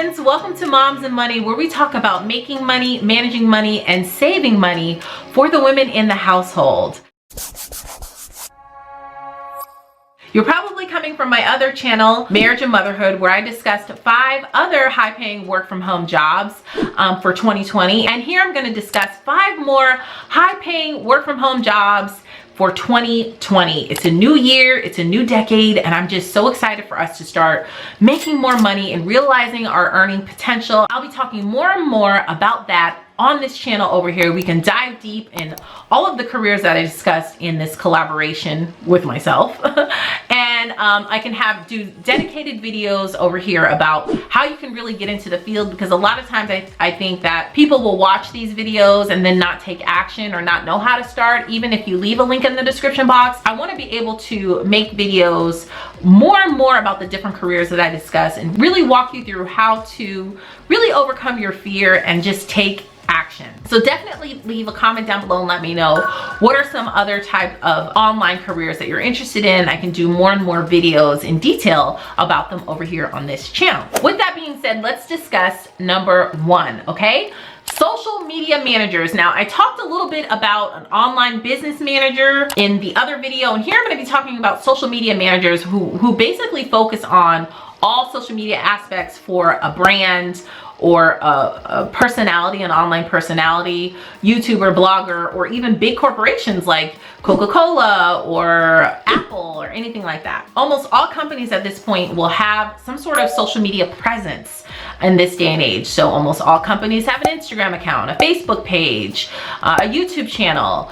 friends, welcome to Moms and Money, where we talk about making money, managing money, and saving money for the women in the household. You're probably coming from my other channel, Marriage and Motherhood, where I discussed 5 other high-paying work-from-home jobs for 2020. And here I'm going to discuss 5 more high-paying work-from-home jobs for 2020. It's a new year, it's a new decade, and I'm just so excited for us to start making more money and realizing our earning potential. I'll be talking more and more about that on this channel over here. We can dive deep in all of the careers that I discussed in this collaboration with myself. And I can do dedicated videos over here about how you can really get into the field, because a lot of times I think that people will watch these videos and then not take action or not know how to start. Even if you leave a link in the description box, I want to be able to make videos more and more about the different careers that I discuss and really walk you through how to really overcome your fear and just take action. So definitely leave a comment down below and let me know what are some other type of online careers that you're interested in. I can do more and more videos in detail about them over here on this channel. With that being said, let's discuss number 1, okay? Social media managers. Now, I talked a little bit about an online business manager in the other video, and here I'm going to be talking about social media managers who basically focus on all social media aspects for a brand or a personality, an online personality, YouTuber, blogger, or even big corporations like Coca-Cola or Apple or anything like that. Almost all companies at this point will have some sort of social media presence in this day and age. So almost all companies have an Instagram account, a Facebook page, a YouTube channel.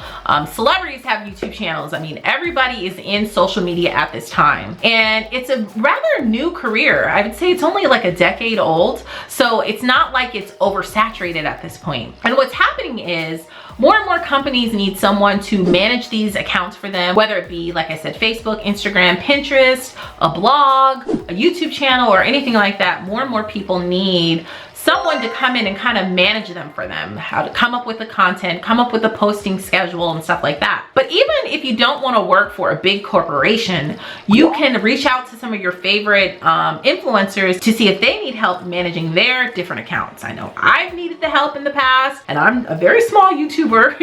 Celebrities have YouTube channels. I mean, everybody is in social media at this time. And it's a rather new career. I would say it's only like a decade old. So it's not like it's oversaturated at this point. And what's happening is more and more companies need someone to manage these accounts for them, whether it be, like I said, Facebook, Instagram, Pinterest, a blog, a YouTube channel, or anything like that. More and more people need someone to come in and kind of manage them for them, how to come up with the content, come up with the posting schedule and stuff like that. But even if you don't want to work for a big corporation, you can reach out to some of your favorite influencers to see if they need help managing their different accounts. I know I've needed the help in the past, and I'm a very small YouTuber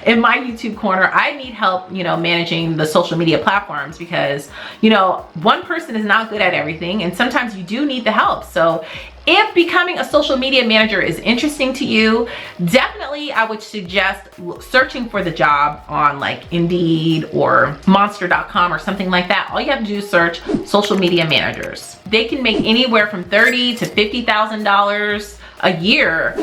in my YouTube corner. I need help, managing the social media platforms, because, one person is not good at everything, and sometimes you do need the help. So if becoming a social media manager is interesting to you, definitely I would suggest searching for the job on like Indeed or Monster.com or something like that. All you have to do is search social media managers. They can make anywhere from $30,000 to $50,000 a year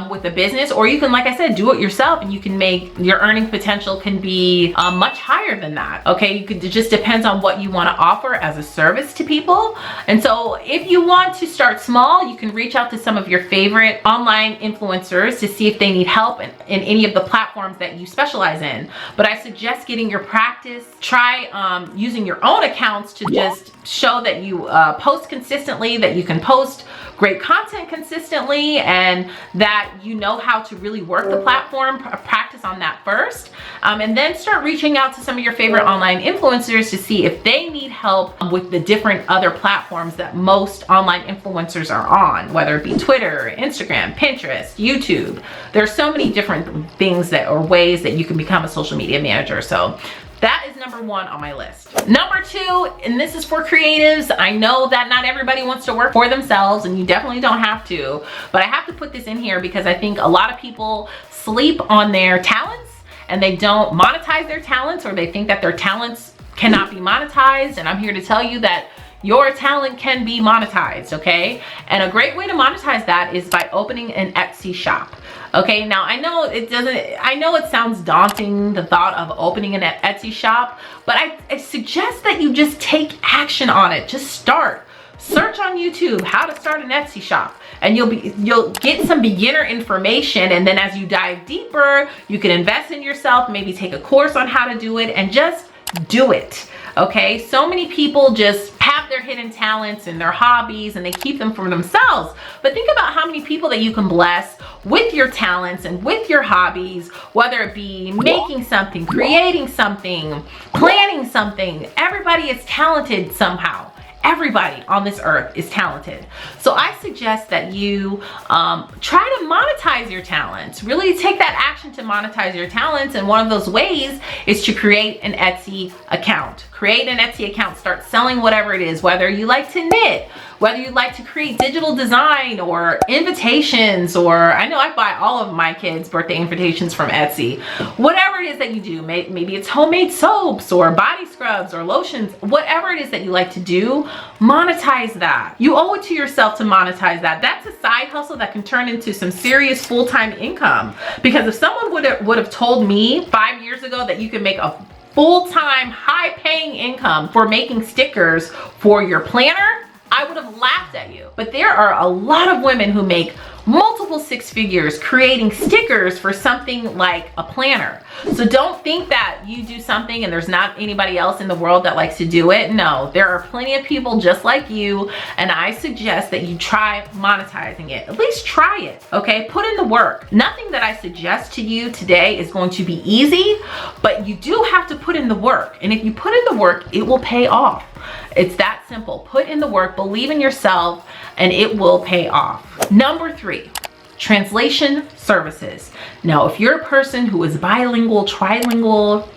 with a business, or you can, like I said, do it yourself, and you can make your earning potential can be much higher than that. Okay, it just depends on what you want to offer as a service to people. And so if you want to start small, you can reach out to some of your favorite online influencers to see if they need help in any of the platforms that you specialize in. But I suggest getting your practice. Try using your own accounts to just show that you post consistently, that you can post great content consistently, and that you know how to really work the platform. Practice on that first, and then start reaching out to some of your favorite online influencers to see if they need help with the different other platforms that most online influencers are on, whether it be Twitter, Instagram, Pinterest, YouTube. There's so many different things or ways that you can become a social media manager. So that is number 1 on my list. Number 2, and this is for creatives. I know that not everybody wants to work for themselves, and you definitely don't have to, but I have to put this in here because I think a lot of people sleep on their talents and they don't monetize their talents, or they think that their talents cannot be monetized. And I'm here to tell you that your talent can be monetized, okay? And a great way to monetize that is by opening an Etsy shop. Okay, now I know it sounds daunting, the thought of opening an Etsy shop, but I suggest that you just take action on it. Just start. Search on YouTube how to start an Etsy shop, and you'll get some beginner information, and then as you dive deeper, you can invest in yourself, maybe take a course on how to do it, and just do it. Okay, so many people just have their hidden talents and their hobbies, and they keep them for themselves. But think about how many people that you can bless with your talents and with your hobbies, whether it be making something, creating something, planning something. Everybody is talented somehow. Everybody on this earth is talented. So I suggest that you try to monetize your talents. Really take that action to monetize your talents. And one of those ways is to create an Etsy account. Create an Etsy account, start selling whatever it is, whether you like to knit, whether you like to create digital design or invitations, or I know I buy all of my kids' birthday invitations from Etsy. Whatever it is that you do, maybe it's homemade soaps or body scrubs or lotions, whatever it is that you like to do, monetize that. You owe it to yourself to monetize that. That's a side hustle that can turn into some serious full-time income. Because if someone would have told me 5 years ago that you could make a full-time high-paying income for making stickers for your planner, I would have laughed at you. But there are a lot of women who make multiple six figures creating stickers for something like a planner. So don't think that you do something and there's not anybody else in the world that likes to do it. No, there are plenty of people just like you, and I suggest that you try monetizing it. At least try it, okay? Put in the work. Nothing that I suggest to you today is going to be easy, but you do have to put in the work. And if you put in the work, it will pay off. It's that simple. Put in the work, believe in yourself, and it will pay off. Number 3, translation services. Now, if you're a person who is bilingual, trilingual,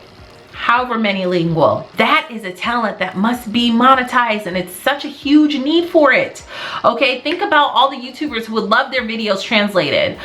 however many lingual, that is a talent that must be monetized, and it's such a huge need for it. Okay, think about all the YouTubers who would love their videos translated,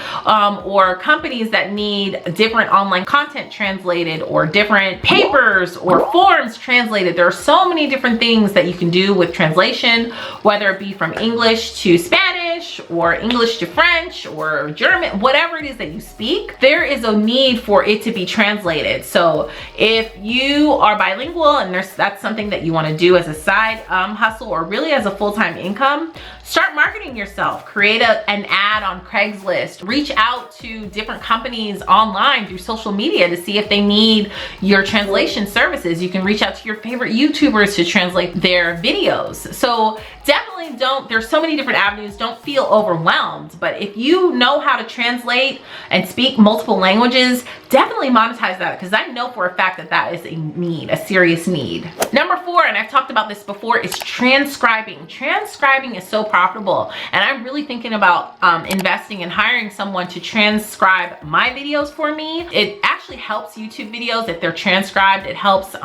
or companies that need different online content translated, or different papers or forms translated. There are so many different things that you can do with translation, whether it be from English to Spanish or English to French or German, whatever it is that you speak, there is a need for it to be translated. So if you are bilingual and that's something that you want to do as a side hustle, or really as a full-time income, start marketing yourself. Create an ad on Craigslist. Reach out to different companies online through social media to see if they need your translation services. You can reach out to your favorite YouTubers to translate their videos. So definitely there's so many different avenues. Don't feel overwhelmed, but if you know how to translate and speak multiple languages, definitely monetize that, because I know for a fact that that is a need, a serious need. Number 4, and I've talked about this before, is transcribing. Transcribing is so profitable, and I'm really thinking about investing and hiring someone to transcribe my videos for me. It actually helps YouTube videos if they're transcribed. It helps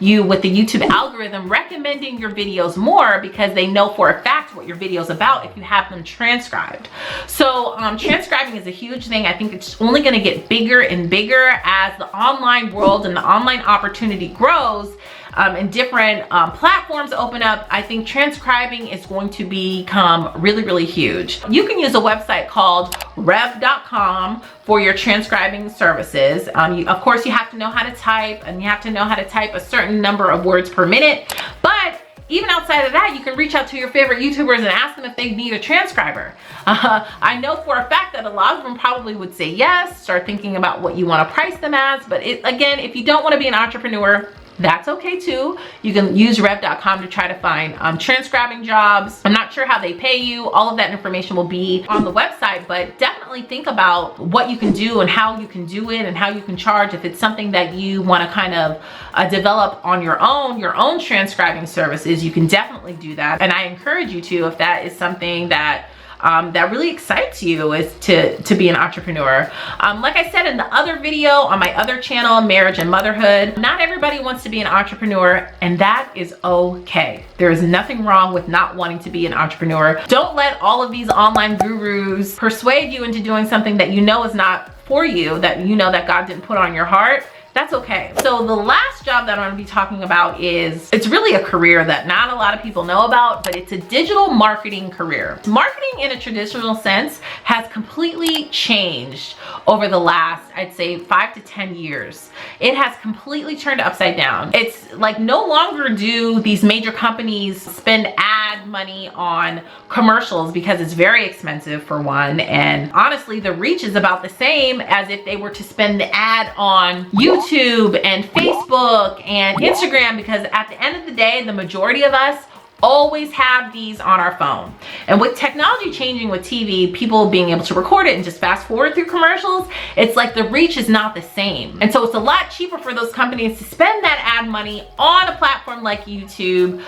you with the YouTube algorithm recommending your videos more, because they know for a fact what your video is about if you have them transcribed. So transcribing is a huge thing. I think it's only going to get bigger and bigger as the online world and the online opportunity grows, and different platforms open up. I think transcribing is going to become really, really huge. You can use a website called rev.com for your transcribing services. Of course, you have to know how to type, and you have to know how to type a certain number of words per minute. But even outside of that, you can reach out to your favorite YouTubers and ask them if they need a transcriber. I know for a fact that a lot of them probably would say yes. Start thinking about what you want to price them as. But again, if you don't want to be an entrepreneur, that's okay too. You can use rev.com to try to find transcribing jobs. I'm not sure how they pay you. All of that information will be on the website, but definitely think about what you can do and how you can do it and how you can charge. If it's something that you want to kind of develop on your own transcribing services, you can definitely do that. And I encourage you to, if that is something that that really excites you, is to be an entrepreneur. Like I said in the other video on my other channel, Marriage and Motherhood, not everybody wants to be an entrepreneur, and that is okay. There is nothing wrong with not wanting to be an entrepreneur. Don't let all of these online gurus persuade you into doing something that you know is not for you, that you know that God didn't put on your heart. That's okay. So the last job that I'm going to be talking about it's really a career that not a lot of people know about, but it's a digital marketing career. Marketing in a traditional sense has completely changed over the last, I'd say, 5 to 10 years. It has completely turned upside down. It's like no longer do these major companies spend ad money on commercials, because it's very expensive for one, and honestly the reach is about the same as if they were to spend the ad on YouTube and Facebook and Instagram, because at the end of the day, the majority of us always have these on our phone. And with technology changing with TV, people being able to record it and just fast forward through commercials. It's like the reach is not the same. And so it's a lot cheaper for those companies to spend that ad money on a platform like YouTube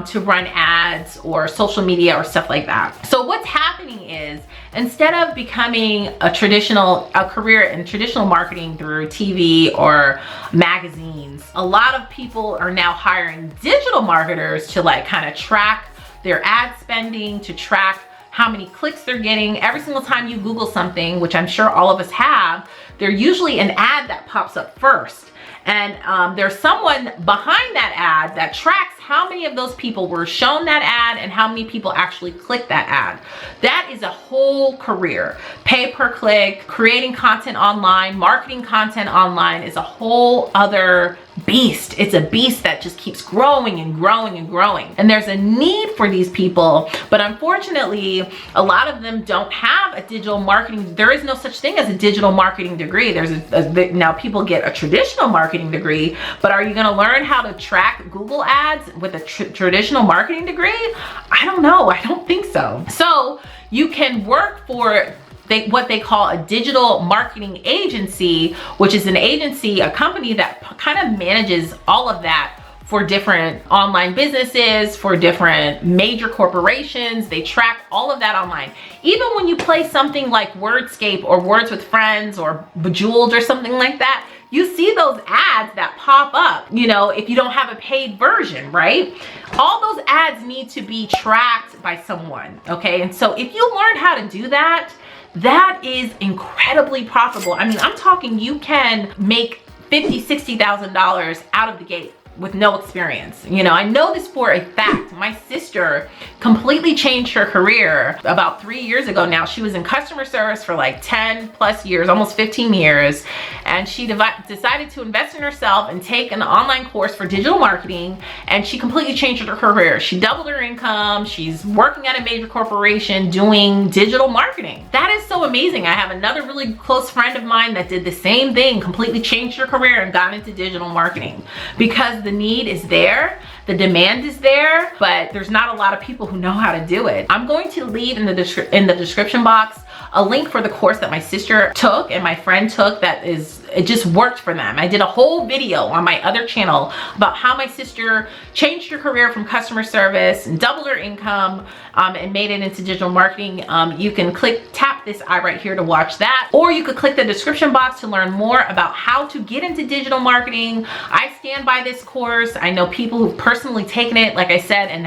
to run ads or social media or stuff like that. So what's happening is, instead of becoming a career in traditional marketing through TV or magazines, a lot of people are now hiring digital marketers to like kind of track their ad spending, to track how many clicks they're getting. Every single time you Google something, which I'm sure all of us have, there's usually an ad that pops up first. And there's someone behind that ad that tracks how many of those people were shown that ad and how many people actually clicked that ad. That is a whole career. Pay per click, creating content online, marketing content online is a whole other beast. It's a beast that just keeps growing and growing and growing. And there's a need for these people, but unfortunately, a lot of them don't have a digital marketing. There is no such thing as a digital marketing degree. Now people get a traditional marketing degree, but are you going to learn how to track Google ads with a traditional marketing degree? I don't know. I don't think so. So you can work for what they call a digital marketing agency, which is an agency, a company that kind of manages all of that for different online businesses, for different major corporations. They track all of that online. Even when you play something like Wordscape or Words with Friends or Bejeweled or something like that, you see those ads that pop up, you know, if you don't have a paid version, right? All those ads need to be tracked by someone, okay? And so if you learn how to do that, that is incredibly profitable. I mean, I'm talking you can make $50,000, $60,000 out of the gate with no experience. You know, I know this for a fact. My sister completely changed her career about 3 years ago now. She was in customer service for like 10 plus years, almost 15 years. And she decided to invest in herself and take an online course for digital marketing. And she completely changed her career. She doubled her income. She's working at a major corporation doing digital marketing. That is so amazing. I have another really close friend of mine that did the same thing, completely changed her career and got into digital marketing because the need is there, the demand is there, but there's not a lot of people who know how to do it. I'm going to leave in the description box a link for the course that my sister took and my friend took it just worked for them. I did a whole video on my other channel about how my sister changed her career from customer service and doubled her income and made it into digital marketing. You can tap this eye right here to watch that, or you could click the description box to learn more about how to get into digital marketing. I stand by this course. I know people who've personally taken it, like I said, and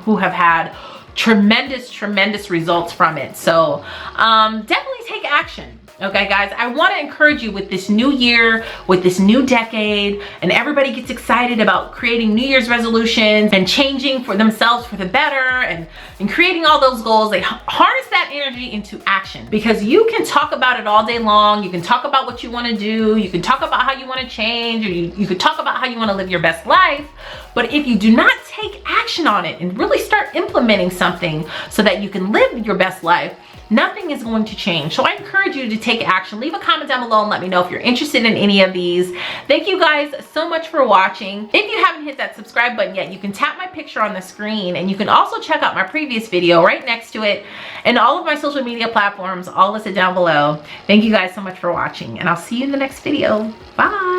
who have had tremendous results from it. So definitely take action. Okay, guys, I want to encourage you with this new year, with this new decade, and everybody gets excited about creating New Year's resolutions and changing for themselves for the better and creating all those goals. They harness that energy into action, because you can talk about it all day long. You can talk about what you want to do. You can talk about how you want to change, or you could talk about how you want to live your best life. But if you do not take action on it and really start implementing something so that you can live your best life, nothing is going to change. So I encourage you to take action. Leave a comment down below and let me know if you're interested in any of these. Thank you guys so much for watching. If you haven't hit that subscribe button yet, you can tap my picture on the screen, and you can also check out my previous video right next to it, and all of my social media platforms all listed down below. Thank you guys so much for watching, and I'll see you in the next video. Bye.